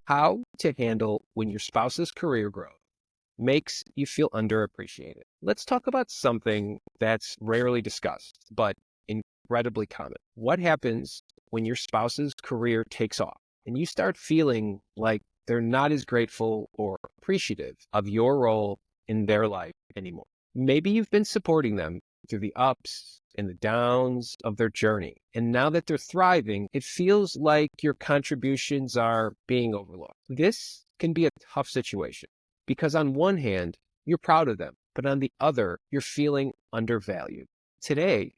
How to handle when your spouse's career growth makes you feel underappreciated. Let's talk about something that's rarely discussed, but incredibly common. What happens when your spouse's career takes off and you start feeling like they're not as grateful or appreciative of your role in their life anymore? Maybe you've been supporting them through the ups and the downs of their journey. And now that they're thriving, it feels like your contributions are being overlooked. This can be a tough situation because on one hand, you're proud of them, but on the other, you're feeling undervalued. Today,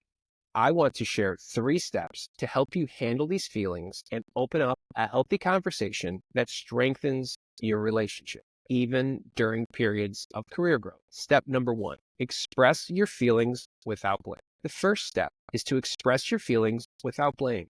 I want to share 3 steps to help you handle these feelings and open up a healthy conversation that strengthens your relationship, even during periods of career growth. Step number 1, express your feelings without blame. The first step is to express your feelings without blame.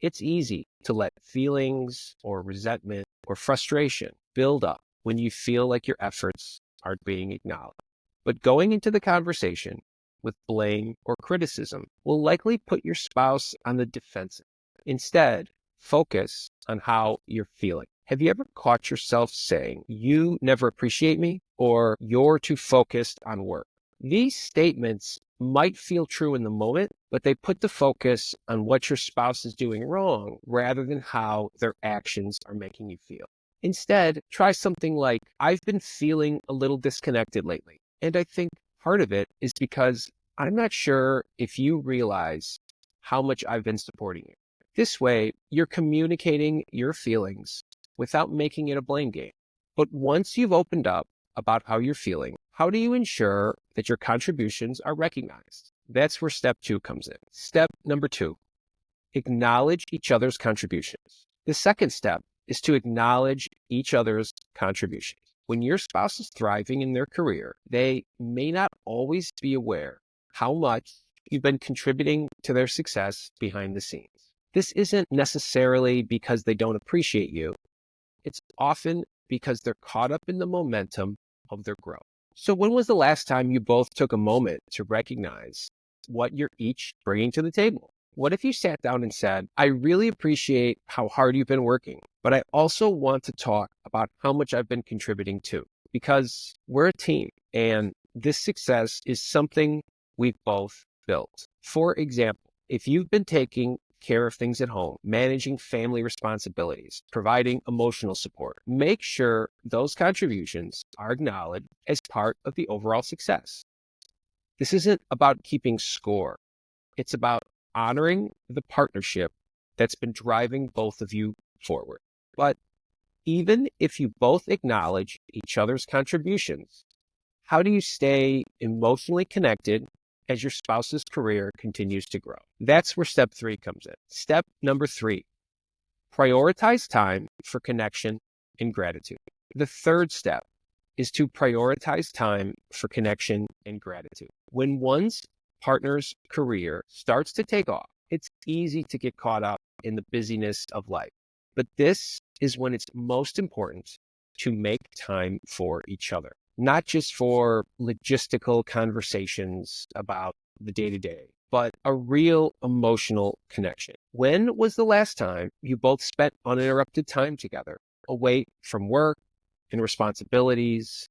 It's easy to let feelings or resentment or frustration build up when you feel like your efforts aren't being acknowledged. But going into the conversation with blame or criticism will likely put your spouse on the defensive. Instead, focus on how you're feeling. Have you ever caught yourself saying, "You never appreciate me," or "You're too focused on work"? These statements might feel true in the moment, but they put the focus on what your spouse is doing wrong rather than how their actions are making you feel. Instead, try something like, "I've been feeling a little disconnected lately, and I think part of it is because I'm not sure if you realize how much I've been supporting you." This way, you're communicating your feelings without making it a blame game. But once you've opened up about how you're feeling, how do you ensure that your contributions are recognized? That's where step 2 comes in. Step number 2, acknowledge each other's contributions. The second step is to acknowledge each other's contributions. When your spouse is thriving in their career, they may not always be aware how much you've been contributing to their success behind the scenes. This isn't necessarily because they don't appreciate you. It's often because they're caught up in the momentum of their growth. So when was the last time you both took a moment to recognize what you're each bringing to the table? What if you sat down and said, "I really appreciate how hard you've been working, but I also want to talk about how much I've been contributing too, because we're a team and this success is something we've both built." For example, if you've been taking care of things at home, managing family responsibilities, providing emotional support, make sure those contributions are acknowledged as part of the overall success. This isn't about keeping score. It's about honoring the partnership that's been driving both of you forward. But even if you both acknowledge each other's contributions, how do you stay emotionally connected as your spouse's career continues to grow? That's where step 3 comes in. Step number 3, prioritize time for connection and gratitude. The third step is to prioritize time for connection and gratitude. When one's partner's career starts to take off, it's easy to get caught up in the busyness of life. But this is when it's most important to make time for each other, not just for logistical conversations about the day-to-day, but a real emotional connection. When was the last time you both spent uninterrupted time together, away from work and responsibilities,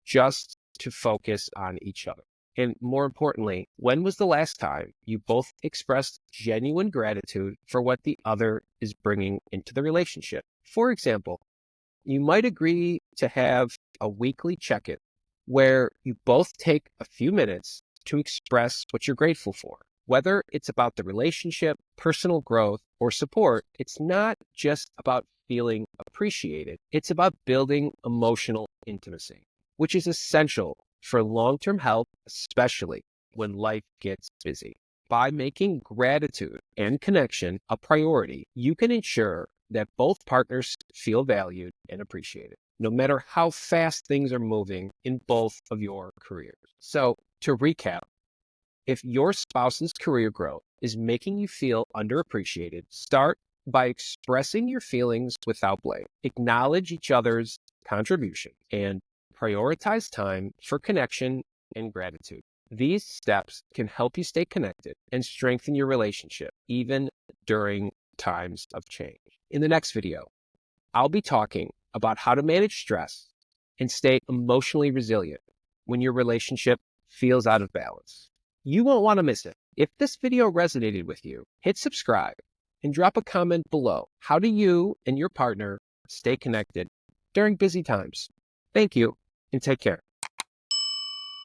just to focus on each other? And more importantly, when was the last time you both expressed genuine gratitude for what the other is bringing into the relationship? For example, you might agree to have a weekly check-in where you both take a few minutes to express what you're grateful for. Whether it's about the relationship, personal growth, or support, it's not just about feeling appreciated. It's about building emotional intimacy, which is essential for long-term health, especially when life gets busy. By making gratitude and connection a priority, you can ensure that both partners feel valued and appreciated, no matter how fast things are moving in both of your careers. So, to recap, if your spouse's career growth is making you feel underappreciated, start by expressing your feelings without blame. Acknowledge each other's contribution and prioritize time for connection and gratitude. These steps can help you stay connected and strengthen your relationship, even during times of change. In the next video, I'll be talking about how to manage stress and stay emotionally resilient when your relationship feels out of balance. You won't want to miss it. If this video resonated with you, hit subscribe and drop a comment below. How do you and your partner stay connected during busy times? Thank you and take care.